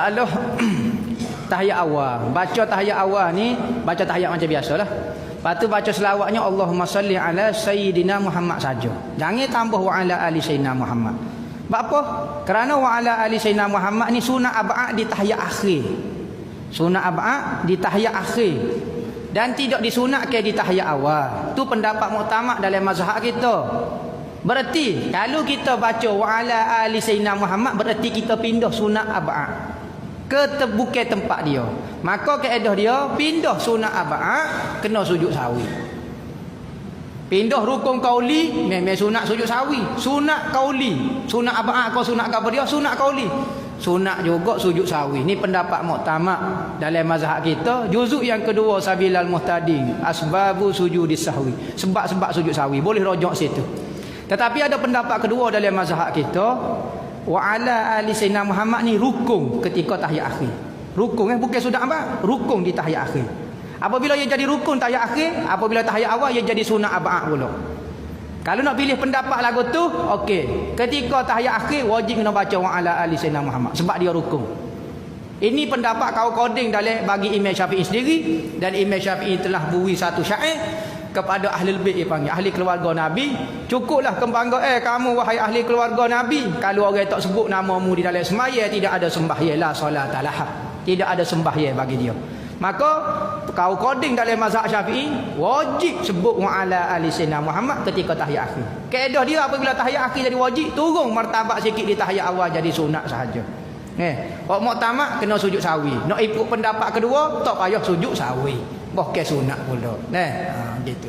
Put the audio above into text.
Kalau tahiyat awal, baca tahiyat awal ni, baca tahiyat macam biasalah. Lepas tu baca selawatnya Allahumma salli ala sayyidina Muhammad saja. Jangan tambah wa ala ali sayyidina Muhammad. Sebab apa? Kerana wa ala ali sayyidina Muhammad ni sunat ab'ad di tahiyat akhir. Sunat ab'ad di tahiyat akhir. Dan tidak disunatkan di tahiyat awal. Tu pendapat muktamad dalam mazhab kita. Berarti kalau kita baca wa ala ali sayyidina Muhammad, berarti kita pindah sunat ab'ad ke bukan tempat dia. Maka kaedah dia pindah sunat ab'ad kena sujud sawi. Pindah rukun qauli memang sunat sujud sawi. Sunat qauli, sunat ab'ad kau sunat apa dia? Sunat qauli. Sunat juga sujud sawi. Ni pendapat muktamad dalam mazhab kita. Juzuk yang kedua Sabilal Muhtadin, asbabu sujudis sahwi. Sebab-sebab sujud sawi. Boleh rojak situ. Tetapi ada pendapat kedua dalam mazhab kita, wa ala ali sayyidina Muhammad ni rukun ketika tahiyat akhir. Rukun bukan sunat apa? Rukun di tahiyat akhir. Apabila ia jadi rukun tahiyat akhir, apabila tahiyat awal ia jadi sunat ab'ad pula. Kalau nak pilih pendapat lagu tu, okey. Ketika tahiyat akhir wajib kena baca wa ala ali sayyidina Muhammad sebab dia rukun. Ini pendapat kau koding dalam bagi Imam Syafi'i sendiri, dan Imam Syafi'i telah beri satu syair kepada ahli bait, dia panggil ahli keluarga Nabi. Cukuplah kembangga kamu wahai ahli keluarga Nabi, kalau orang tak sebut namamu di dalam sembahyang tidak ada sembahyang, la salatalah, tidak ada sembahyang bagi dia. Maka kau koding dalam mazhab Syafi'i wajib sebut wa ala ali sayyidina Muhammad ketika tahiyat akhir. Kaedah dia apabila tahiyat akhir jadi wajib, turun martabat sikit di tahiyat awal jadi sunat sahaja. Hak muktamad kena sujud sawi. Nak ikut pendapat kedua tak payah sujud sawi. Bukan sunat pula. Gitu.